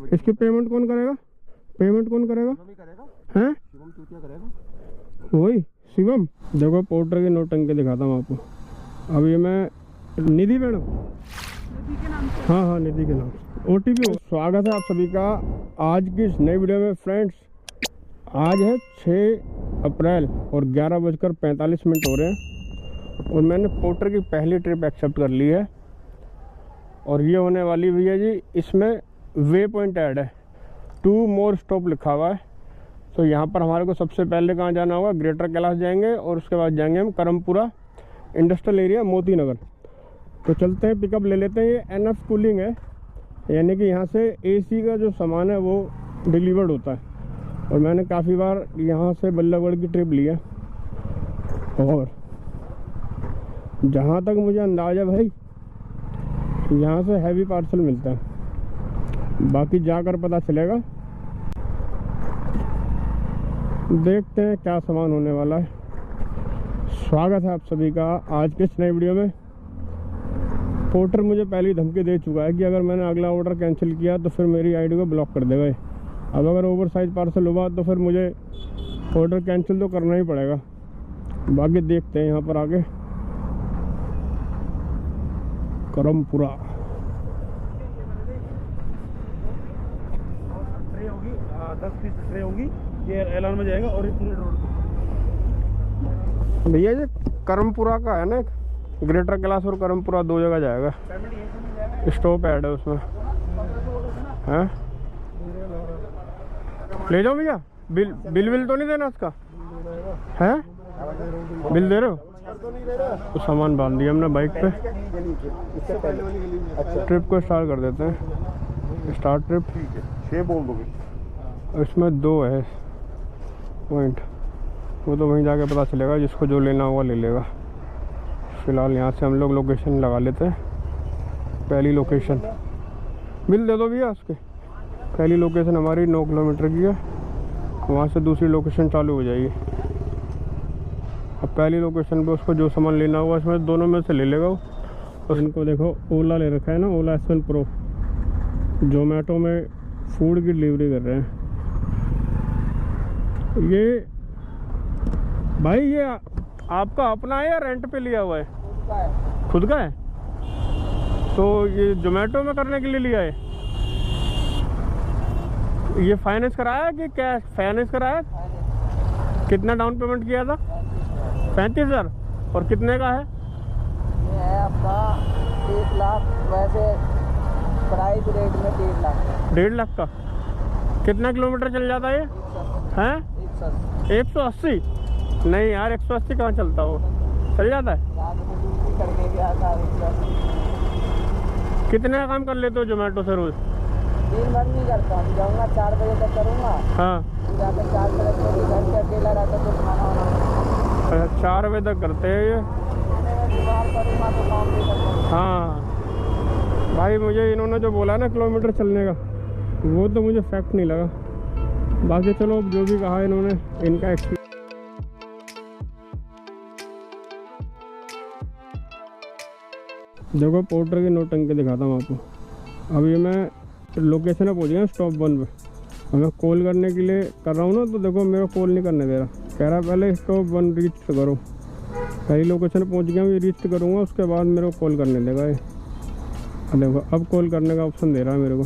इसकी पेमेंट कौन करेगा? पेमेंट कौन करेगा? हैं? वही शिवम। देखो पोर्टर की नोटंकी दिखाता हूँ आपको। अब ये मैं निधि मैडम, हाँ हाँ निधि के नाम OTP। स्वागत है आप सभी का आज की इस नई वीडियो में। फ्रेंड्स आज है 6 अप्रैल और 11:45 हो रहे हैं और मैंने पोर्टर की पहली ट्रिप एक्सेप्ट कर ली है और ये होने वाली भी है जी। इसमें वे पॉइंट ऐड है, 2 मोर स्टॉप लिखा हुआ है। तो यहाँ पर हमारे को सबसे पहले कहाँ जाना होगा? ग्रेटर कैलाश जाएंगे और उसके बाद जाएंगे हम करमपुरा इंडस्ट्रियल एरिया मोती नगर। तो चलते हैं, पिकअप ले लेते हैं। ये NF कूलिंग है, यानी कि यहाँ से AC का जो सामान है वो डिलीवर्ड होता है और मैंने काफ़ी बार यहाँ से बल्लभगढ़ की ट्रिप ली है और जहाँ तक मुझे अंदाज़ा भाई यहाँ से हैवी पार्सल मिलता है, बाकी जाकर पता चलेगा। देखते हैं क्या सामान होने वाला है। स्वागत है आप सभी का आज के इस नई वीडियो में। पोर्टर मुझे पहले ही धमकी दे चुका है कि अगर मैंने अगला ऑर्डर कैंसिल किया तो फिर मेरी आईडी को ब्लॉक कर देगा। अब अगर ओवर साइज पार्सल हुआ तो फिर मुझे ऑर्डर कैंसिल तो करना ही पड़ेगा। बाकी देखते हैं यहाँ पर आगे करमपुरा। ट्रे होगी 10 पीस ट्रे होगी, ये एलान में जाएगा और इतने रोड भैया ये करमपुरा का है ना, ग्रेटर कैलाश और करमपुरा 2 जगह जाएगा। स्टॉप ऐड है उसमें, हैं? ले जाओ भैया। बिल तो नहीं देना इसका है? बिल दे रहे हो तो सामान बांध दिया हमने बाइक पे। ट्रिप को स्टार्ट कर देते हैं। स्टार्ट ट्रिप 6 बोल दोगे। इसमें 2 है पॉइंट, वो तो वहीं जाके पता चलेगा, जिसको जो लेना होगा ले लेगा। फिलहाल यहाँ से हम लोग लोकेशन लगा लेते हैं। पहली लोकेशन बिल दे दो भैया उसके। पहली लोकेशन हमारी 9 किलोमीटर की है, वहाँ से दूसरी लोकेशन चालू हो जाएगी। अब पहली लोकेशन पे उसको जो सामान लेना होगा इसमें दोनों में से ले लेगा वो। और इनको देखो ओला ले रखा है ना, ओला S1 Pro। जोमेटो में फूड की डिलीवरी कर रहे हैं ये। भाई ये आपका अपना है या रेंट पे लिया हुआ है? खुद का है। तो ये जोमेटो में करने के लिए लिया है? ये फाइनेंस कराया है कि कैश? फाइनेंस कराया। कितना डाउन पेमेंट किया था? 35,000। और कितने का है? ये है आपका 1 लाख, वैसे प्राइस रेट में 1.5 लाख। 1.5 लाख का कितना किलोमीटर चल जाता है ये? हैं? 180। नहीं यार 180 कहाँ चलता हो, चल जाता है। करके गया था 180। कितने का काम कर लेते हो जोमेटो से रोज? दिन भर नहीं करता हूँ, जाऊँगा 4 बजे तक करूँगा। हाँ जाकर 4 बजे तक घर से अकेला रहता तो खाना वाना 4 बजे तक करते हैं ये। करूँगा तो काम भी करूँगा। हाँ भाई मुझे इन्होंने जो बोला ना किलोमीटर चलने का, वो तो मुझे फैक्ट नहीं लगा। बाकी चलो जो भी कहा इन्होंने, इनका एक्सपीरियंस। देखो पोर्टर की नोटंकी दिखाता हूँ आपको। अब ये मैं लोकेशन पे पहुँच गया स्टॉप 1 पे। अब मैं कॉल करने के लिए कर रहा हूँ ना, तो देखो मेरा कॉल नहीं करने दे रहा, कह रहा पहले स्टॉप 1 रीच करो। पहली लोकेशन पे पहुँच गया, मैं रीच करूँगा उसके बाद मेरे को कॉल करने देगा ये। देखो अब कॉल करने का ऑप्शन दे रहा है मेरे को,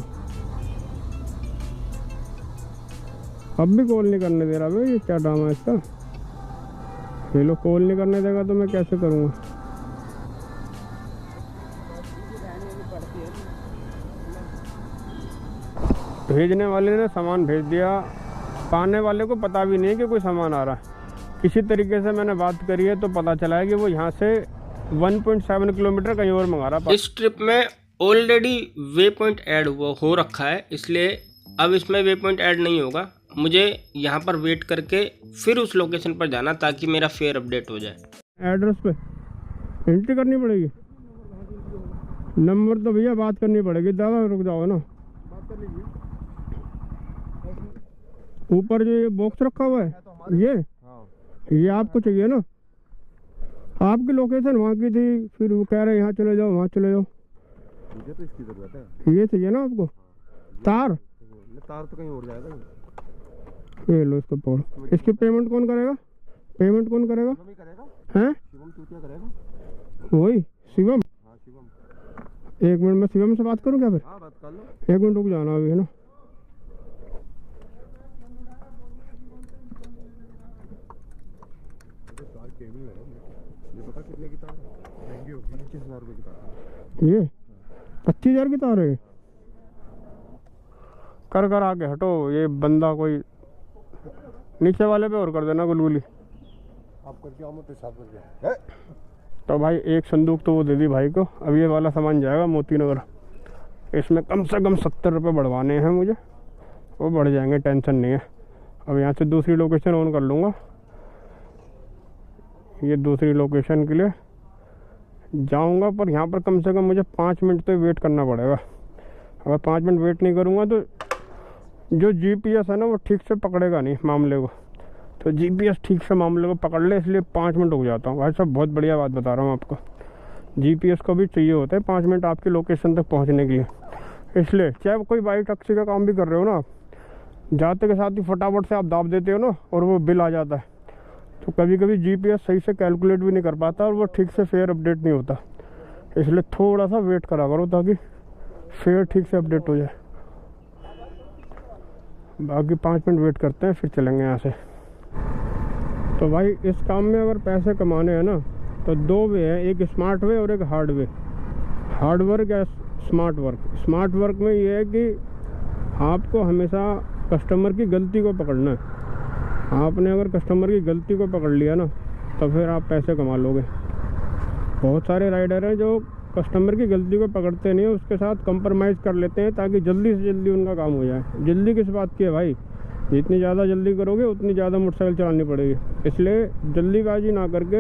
अब भी कॉल नहीं करने दे रहा भाई। ये क्या ड्रामा है इसका? ये लोग कॉल नहीं करने देगा तो मैं कैसे करूँगा? भेजने वाले ने सामान भेज दिया, पाने वाले को पता भी नहीं कि कोई सामान आ रहा है। किसी तरीके से मैंने बात करी है तो पता चला है कि वो यहाँ से 1.7 किलोमीटर कहीं और मंगा रहा। इस ट्रिप में ऑलरेडी वे पॉइंट ऐड हो रखा है, इसलिए अब इसमें वे पॉइंट ऐड नहीं होगा। मुझे यहाँ पर वेट करके फिर उस लोकेशन पर जाना ताकि मेरा फेयर अपडेट हो जाए। एड्रेस पे एंट्री करनी पड़ेगी, नंबर तो भैया बात करनी पड़ेगी। ज़्यादा रुक जाओ ना। ऊपर जो ये बॉक्स रखा हुआ है ये आपको चाहिए ना? आपकी लोकेशन वहाँ की थी, फिर वो कह रहे यहाँ चले जाओ वहाँ चले जाओ। मुझे तो इसकी जरूरत है। ये चाहिए ना आपको? तार तार तो कहीं और जाएगा। ये लो इसको पकड़ो। इसकी पेमेंट कौन करेगा? पेमेंट कौन करेगा? शिवम ही करेगा। हैं? शिवम चूतिया करेगा। वही शिवम। हाँ शिवम। एक मिनट में शिवम से बात करूँ क्या फिर? हाँ बात कर लो। एक मिनट रुक जाना अभी, है ना। तार केबल है ये, पता कितने की तार है? महंगी होगी, 25,000 रुपये की तार। ये 25,000 की तार है। कर आगे हटो। ये बंदा कोई नीचे वाले पे और कर देना गुलगुली। आप करके आओ, मैं पेशाब करके। तो भाई एक संदूक तो वो दे दी भाई को। अब ये वाला सामान जाएगा मोती नगर। इसमें कम से कम 70 रुपये बढ़वाने हैं मुझे। वो बढ़ जाएंगे, टेंशन नहीं है। अब यहाँ से दूसरी लोकेशन ऑन कर लूँगा। ये दूसरी लोकेशन के लिए जाऊँगा, पर यहाँ पर कम से कम मुझे 5 मिनट तो वेट करना पड़ेगा। अगर 5 मिनट वेट नहीं करूँगा तो जो जीपीएस है ना वो ठीक से पकड़ेगा नहीं मामले को। तो जीपीएस ठीक से मामले को पकड़ ले, इसलिए 5 मिनट रुक जाता हूँ। भाई साहब बहुत बढ़िया बात बता रहा हूँ आपको। जीपीएस को भी चाहिए होता है 5 मिनट आपकी लोकेशन तक पहुँचने के लिए। इसलिए चाहे कोई बाइक टैक्सी का काम भी कर रहे हो ना, जाते के साथ ही फटाफट से आप दाब देते हो ना और वो बिल आ जाता है। तो कभी कभी जीपीएस सही से कैलकुलेट भी नहीं कर पाता और वो ठीक से फेयर अपडेट नहीं होता। इसलिए थोड़ा सा वेट करा करो ताकि फेयर ठीक से अपडेट हो जाए। बाकी 5 मिनट वेट करते हैं, फिर चलेंगे यहाँ से। तो भाई इस काम में अगर पैसे कमाने हैं ना तो 2 वे हैं, एक स्मार्ट वे और एक हार्ड वे। हार्ड वर्क या स्मार्ट वर्क। स्मार्ट वर्क में ये है कि आपको हमेशा कस्टमर की गलती को पकड़ना है। आपने अगर कस्टमर की गलती को पकड़ लिया ना तो फिर आप पैसे कमा लोगे। बहुत सारे राइडर हैं जो कस्टमर की गलती को पकड़ते नहीं है, उसके साथ कंप्रोमाइज़ कर लेते हैं ताकि जल्दी से जल्दी उनका काम हो जाए। जल्दी किस बात की है भाई? जितनी ज़्यादा जल्दी करोगे उतनी ज़्यादा मोटरसाइकिल चलानी पड़ेगी। इसलिए जल्दीबाजी ना करके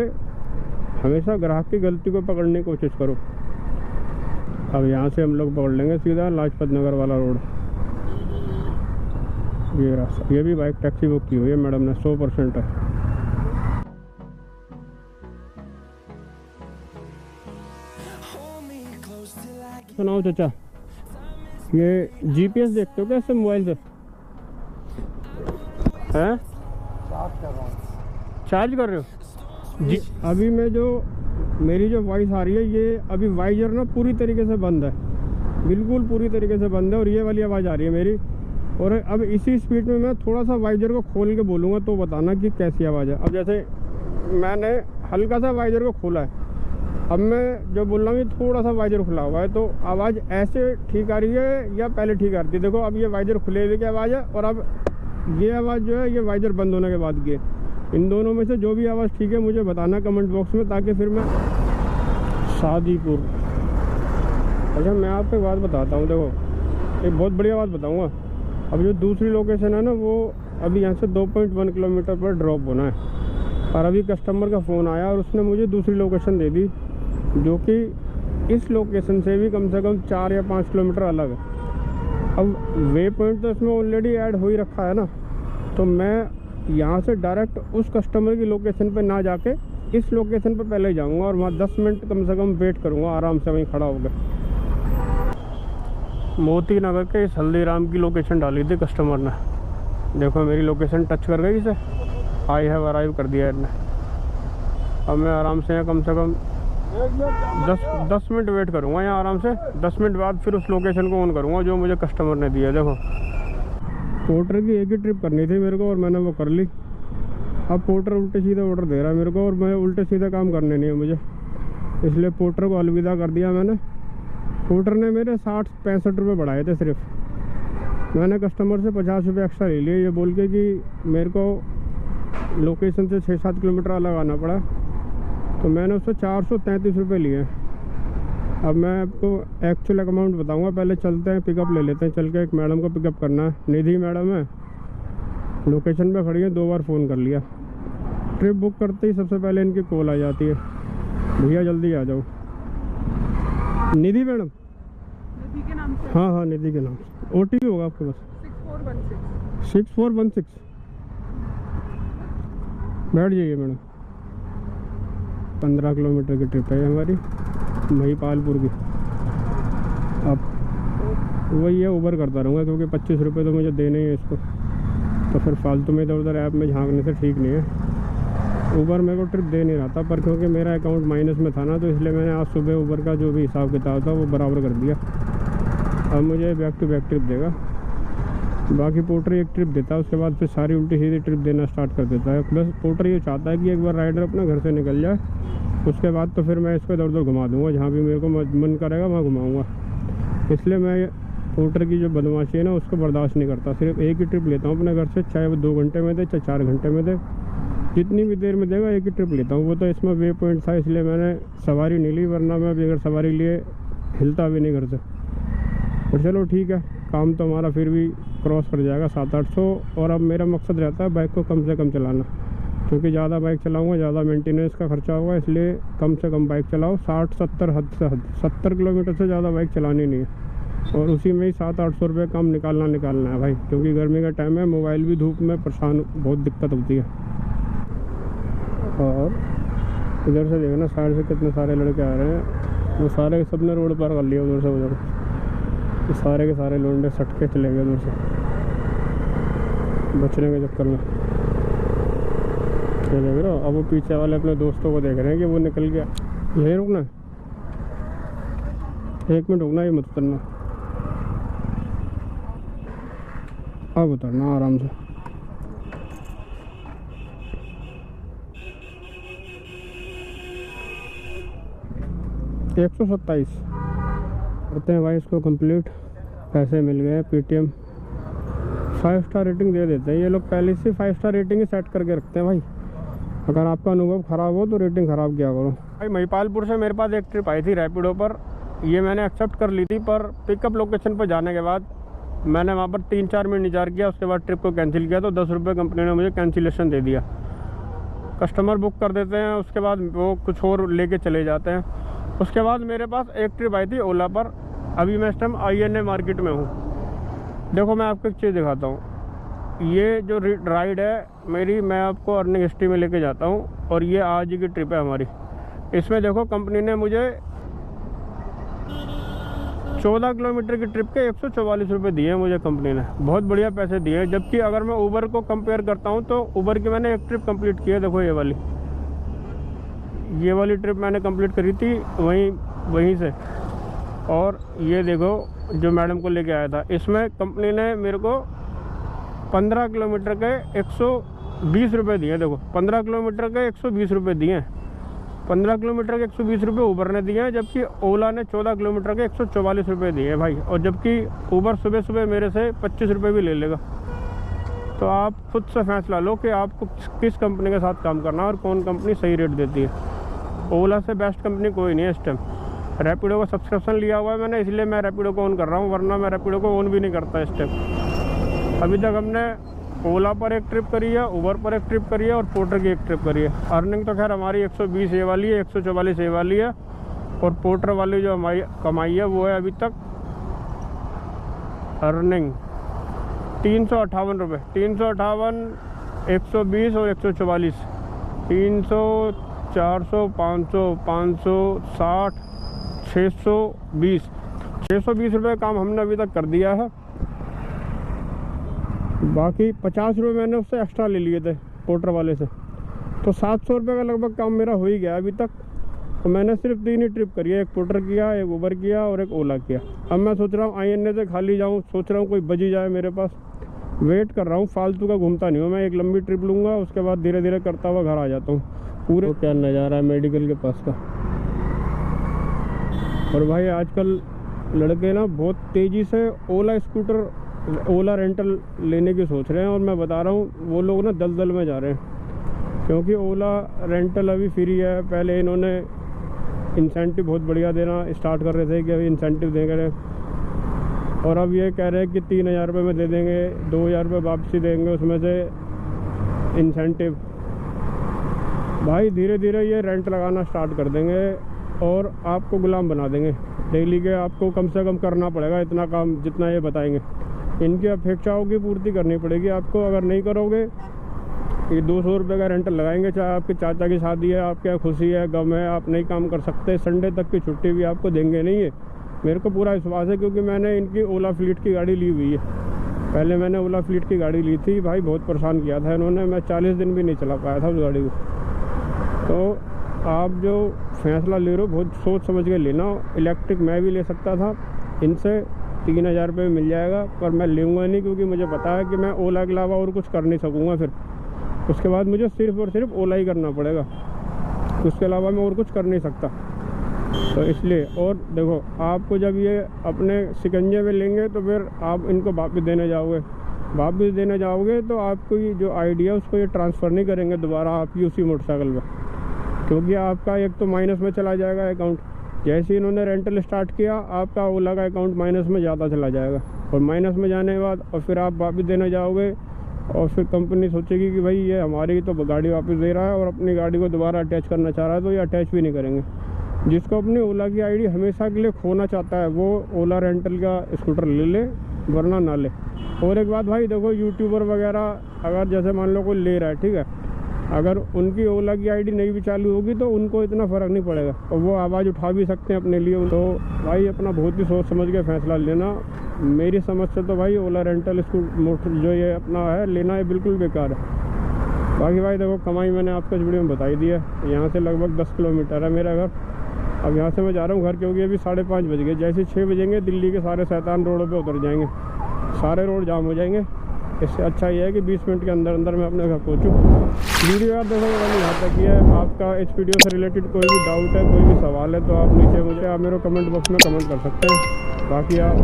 हमेशा ग्राहक की गलती को पकड़ने की कोशिश करो। अब यहाँ से हम लोग पकड़ लेंगे सीधा लाजपत नगर वाला रोड। ये रास्ता, ये भी बाइक टैक्सी बुक की हुई है मैडम ने, 100% है। सुनाओ चाचा, ये जीपीएस देखते हो क्या इससे मोबाइल से? हैं? चार्ज कर रहे हो जी? अभी मैं जो मेरी जो वॉइस आ रही है, ये अभी वाइजर ना पूरी तरीके से बंद है, बिल्कुल पूरी तरीके से बंद है। और ये वाली आवाज़ आ रही है मेरी। और अब इसी स्पीड में मैं थोड़ा सा वाइजर को खोल के बोलूँगा तो बताना कि कैसी आवाज़ है। अब जैसे मैंने हल्का सा वाइजर को खोला है, अब मैं जो बोल रहा हूँ ये थोड़ा सा वाइजर खुला हुआ है, तो आवाज़ ऐसे ठीक आ रही है या पहले ठीक आ रही थी? देखो अब ये वाइजर खुले हुए की आवाज़ है और अब ये आवाज़ जो है ये वाइजर बंद होने के बाद की है। इन दोनों में से जो भी आवाज़ ठीक है मुझे बताना कमेंट बॉक्स में, ताकि फिर मैं शादीपुर। अच्छा मैं आपको एक बात बताता हूँ, देखो एक बहुत बढ़िया बात बताऊँगा। अब जो दूसरी लोकेशन है ना वो अभी यहाँ से 2.1 किलोमीटर पर ड्रॉप होना है। और अभी कस्टमर का फ़ोन आया और उसने मुझे दूसरी लोकेशन दे दी, जो कि इस लोकेशन से भी कम से कम 4 या 5 किलोमीटर अलग है। अब वे पॉइंट तो इसमें ऑलरेडी ऐड हो ही रखा है ना, तो मैं यहाँ से डायरेक्ट उस कस्टमर की लोकेशन पे ना जाके इस लोकेशन पे पहले जाऊँगा और वहाँ 10 मिनट कम से कम वेट करूँगा आराम से वहीं खड़ा होकर। मोती नगर के इस हल्दीराम की लोकेशन डाली थी कस्टमर ने। देखो मेरी लोकेशन टच कर गई इसे, आई हैव अराइव कर दिया इसने। अब मैं आराम से यहाँ कम से कम 10 मिनट वेट करूँगा यहाँ आराम से। 10 मिनट बाद फिर उस लोकेशन को ऑन करूँगा जो मुझे कस्टमर ने दिया। देखो पोर्टर की एक ही ट्रिप करनी थी मेरे को और मैंने वो कर ली। अब पोर्टर उल्टे सीधे ऑर्डर दे रहा है मेरे को और मैं उल्टे सीधे काम करने नहीं है मुझे, इसलिए पोर्टर को अलविदा कर दिया मैंने। पोर्टर ने मेरे 60-65 रुपये बढ़ाए थे सिर्फ। मैंने कस्टमर से 50 रुपये एक्स्ट्रा ले लिए, ये बोल के कि मेरे को लोकेशन से 6-7 किलोमीटर अलग आना पड़ा, तो मैंने उससे 433 रुपये लिए। अब मैं आपको एक्चुअल अमाउंट बताऊंगा, पहले चलते हैं पिकअप ले लेते हैं। चल के एक मैडम को पिकअप करना है, निधि मैडम है, लोकेशन पे खड़ी है। 2 बार फ़ोन कर लिया। ट्रिप बुक करते ही सबसे पहले इनकी कॉल आ जाती है, भैया जल्दी आ जाओ। निधि मैडम? निधि के नाम से? हाँ निधि के नाम से। OTP होगा आपके पास? 6416। 6416। बैठ जाइए मैडम। 15 किलोमीटर की ट्रिप है हमारी महिपालपुर की। अब वही है, ऊबर करता रहूँगा क्योंकि 25 रुपये तो मुझे देने ही है इसको, तो फिर फालतू में इधर उधर ऐप में झांकने से ठीक नहीं है। ऊबर मेरे को ट्रिप दे नहीं रहा था, पर क्योंकि मेरा अकाउंट माइनस में था ना, तो इसलिए मैंने आज सुबह ऊबर का जो भी हिसाब किताब था वो बराबर कर दिया। अब मुझे बैक टू बैक ट्रिप देगा। बाकी पोर्टर एक ट्रिप देता है, उसके बाद फिर सारी उल्टी सीधी ट्रिप देना स्टार्ट कर देता है। बस पोर्टर ये चाहता है कि एक बार राइडर अपना घर से निकल जाए, उसके बाद तो फिर मैं इसको इधर उधर घुमा दूँगा, जहाँ भी मेरे को मन करेगा वहाँ घुमाऊँगा। इसलिए मैं पोर्टर की जो बदमाशी है ना उसको बर्दाश्त नहीं करता। सिर्फ एक ही ट्रिप लेता हूँ अपने घर से, चाहे वो 2 घंटे में दे चाहे 4 घंटे में दे, जितनी भी देर में देगा एक ही ट्रिप लेता हूँ। वो तो इसमें वे पॉइंट था इसलिए मैंने सवारी नहीं ली, वरना मैं अगर सवारी लिए हिलता भी नहीं घर से। और चलो ठीक है, काम तो हमारा फिर भी क्रॉस कर जाएगा 700-800। और अब मेरा मकसद रहता है बाइक को कम से कम चलाना, क्योंकि ज़्यादा बाइक चलाऊँगा ज़्यादा मेंटेनेंस का खर्चा होगा, इसलिए कम से कम बाइक चलाओ। 60-70 हद से हद 70 किलोमीटर से ज़्यादा बाइक चलानी नहीं है, और उसी में ही 700-800 रुपये कम निकालना है भाई, क्योंकि गर्मी का टाइम है, मोबाइल भी धूप में परेशान बहुत दिक्कत होती है। और इधर से देखना साइड से कितने सारे लड़के आ रहे हैं, वो सारे सब ने रोड पार कर लिया उधर से उधर, तो सारे के सारे लोंडे सट के चले गए उधर से बचने के चक्कर में। ये देख रहे हो, अब वो पीछे वाले अपने दोस्तों को देख रहे हैं कि वो निकल गया। यहीं रुकना है, 1 मिनट रुकना, ये मत उतरना, अब उतरना आराम से। $127 करते हैं भाई इसको कंप्लीट। पैसे मिल गए, पेटीएम 5 स्टार रेटिंग दे देते हैं ये लोग, पहले से 5 स्टार रेटिंग ही सेट करके रखते हैं भाई। अगर आपका अनुभव ख़राब हो तो रेटिंग ख़राब किया करो भाई। महिपालपुर से मेरे पास एक ट्रिप आई थी रैपिडो पर, ये मैंने एक्सेप्ट कर ली थी, पर पिकअप लोकेशन पर जाने के बाद मैंने वहाँ पर 3-4 मिनट इंतजार किया, उसके बाद ट्रिप को कैंसिल किया, तो 10 रुपये कंपनी ने मुझे कैंसिलेशन दे दिया। कस्टमर बुक कर देते हैं, उसके बाद वो कुछ और लेके चले जाते हैं। उसके बाद मेरे पास एक ट्रिप आई थी ओला पर, अभी मैं इस टाइम INA मार्केट में हूँ। देखो मैं आपको एक चीज़ दिखाता हूँ, ये जो राइड है मेरी, मैं आपको अर्निंग हिस्ट्री में लेके जाता हूँ, और ये आज की ट्रिप है हमारी। इसमें देखो कंपनी ने मुझे 14 किलोमीटर की ट्रिप के 144 रुपये दिए मुझे कंपनी ने, बहुत बढ़िया पैसे दिए। जबकि अगर मैं ऊबर को कंपेयर करता हूँ तो ऊबर की मैंने एक ट्रिप कंप्लीट की है, देखो ये वाली ट्रिप मैंने कंप्लीट करी थी वहीं से। और ये देखो जो मैडम को लेके आया था, इसमें कंपनी ने मेरे को 15 किलोमीटर के 120 रुपये दिए। देखो 15 किलोमीटर के 120 रुपये दिए, 15 किलोमीटर के 120 रुपये ऊबर ने दिए हैं, जबकि ओला ने 14 किलोमीटर के 144 रुपये दिए भाई। और जबकि ऊबर सुबह सुबह मेरे से 25 रुपये भी ले लेगा। तो आप खुद से फैसला लो कि आपको किस कंपनी के साथ काम करना है और कौन कंपनी सही रेट देती है। ओला से बेस्ट कंपनी कोई नहीं है इस टाइम। रैपिडो का सब्सक्रिप्शन लिया हुआ है मैंने, इसलिए मैं रैपिडो को ऑन कर रहा हूँ, वरना मैं रैपिडो को ऑन भी नहीं करता इस टाइम। अभी तक हमने ओला पर एक ट्रिप करी है, ऊबर पर एक ट्रिप करी है, और पोर्टर की एक ट्रिप करी है। अर्निंग तो खैर हमारी 120 ये वाली है, 144 ये वाली है, और पोर्टर वाली जो हमारी कमाई है वो है अभी तक अर्निंग 358 रुपये। 358, 120 और 144, 300, 400, 500, 560, 620 रुपये काम हमने अभी तक कर दिया है। बाकी 50 रुपये मैंने उससे एक्स्ट्रा ले लिए थे पोर्टर वाले से, तो 700 रुपये का लगभग काम मेरा हो ही गया अभी तक। तो मैंने सिर्फ 3 ही ट्रिप करी है, एक पोर्टर किया, एक ऊबर किया और एक ओला किया। अब मैं सोच रहा हूँ INA से खाली जाऊँ, सोच रहा हूँ कोई बजी जाए मेरे पास, वेट कर रहा हूँ। फालतू का घूमता नहीं हूँ मैं, एक लंबी ट्रिप लूँगा, उसके बाद धीरे धीरे करता हुआ घर आ जाता हूँ। पूरे तो क्या नज़ारा है मेडिकल के पास का। और भाई आजकल लड़के ना बहुत तेज़ी से ओला रेंटल लेने की सोच रहे हैं, और मैं बता रहा हूँ वो लोग ना दलदल में जा रहे हैं, क्योंकि ओला रेंटल अभी फ्री है। पहले इन्होंने इंसेंटिव बहुत बढ़िया देना स्टार्ट कर रहे थे कि अभी इंसेंटिव देंगे, और अब ये कह रहे हैं कि 3000 रुपये में दे देंगे, 2000 रुपये वापसी देंगे उसमें से इंसेंटिव। भाई धीरे धीरे ये रेंट लगाना स्टार्ट कर देंगे और आपको गुलाम बना देंगे। डेली के आपको कम से कम करना पड़ेगा इतना काम जितना ये बताएंगे। इनकी अपेक्षाओं की पूर्ति करनी पड़ेगी आपको। अगर नहीं करोगे, ये 200 रुपये का रेंटल लगाएंगे, चाहे आपके चाचा की शादी है, आपके खुशी है, गम है, आप नहीं काम कर सकते, संडे तक की छुट्टी भी आपको देंगे नहीं है। मेरे को पूरा विश्वास है क्योंकि मैंने इनकी ओला फ्लीट की गाड़ी ली हुई है। पहले मैंने ओला फ्लीट की गाड़ी ली थी भाई, बहुत परेशान किया था इन्होंने, मैं 40 दिन भी नहीं चला पाया था उस गाड़ी को। तो आप जो फैसला ले रहे हो बहुत सोच समझ के लेना। इलेक्ट्रिक मैं भी ले सकता था, इनसे 3000 रुपये मिल जाएगा, पर मैं लूँगा नहीं क्योंकि मुझे पता है कि मैं ओला के अलावा और कुछ कर नहीं सकूँगा। फिर उसके बाद मुझे सिर्फ़ और सिर्फ ओला ही करना पड़ेगा, उसके अलावा मैं और कुछ कर नहीं सकता। तो इसलिए, और देखो आपको जब ये अपने शिकंजे में लेंगे तो फिर आप इनको वापस देने जाओगे तो आपको ये जो आइडिया उसको ये ट्रांसफ़र नहीं करेंगे दोबारा आपकी उसी मोटरसाइकिल में, क्योंकि आपका एक तो माइनस में चला जाएगा अकाउंट। जैसे इन्होंने रेंटल स्टार्ट किया, आपका ओला का अकाउंट माइनस में ज़्यादा चला जाएगा, और माइनस में जाने के बाद और फिर आप वापस देने जाओगे और फिर कंपनी सोचेगी कि भाई ये हमारी तो गाड़ी वापस दे रहा है और अपनी गाड़ी को दोबारा अटैच करना चाह रहा है, तो ये अटैच भी नहीं करेंगे। जिसको अपनी ओला की आईडी हमेशा के लिए खोना चाहता है वो ओला रेंटल का स्कूटर ले, वरना ना ले। और एक बात भाई देखो, यूट्यूबर वगैरह अगर जैसे मान लो कोई ले रहा है, ठीक है, अगर उनकी ओला की आईडी नहीं भी चालू होगी तो उनको इतना फ़र्क नहीं पड़ेगा और वो आवाज़ उठा भी सकते हैं अपने लिए। तो भाई अपना बहुत ही सोच समझ के फैसला लेना। मेरी समझ से तो भाई ओला रेंटल मोटर जो ये अपना है लेना है बिल्कुल बेकार है। बाकी भाई देखो कमाई मैंने आपको इस वीडियो में बताई दी है। यहाँ से लगभग 10 किलोमीटर है मेरा घर। अब यहाँ से मैं जा रहा हूँ घर, क्योंकि अभी 5:30 बज गए। जैसे 6 बजेंगे दिल्ली के सारे शैतान रोडों पे उतर जाएंगे, सारे रोड जाम हो जाएंगे। इससे अच्छा ये है कि 20 मिनट के अंदर अंदर मैं अपने घर पहुँचूँ। वीडियो यार देखो मैंने यहाँ तक किया है। आपका इस वीडियो से रिलेटेड कोई भी डाउट है, कोई भी सवाल है तो आप नीचे मुझे आप मेरे कमेंट बॉक्स में कमेंट कर सकते हैं। बाकी आप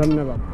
धन्यवाद।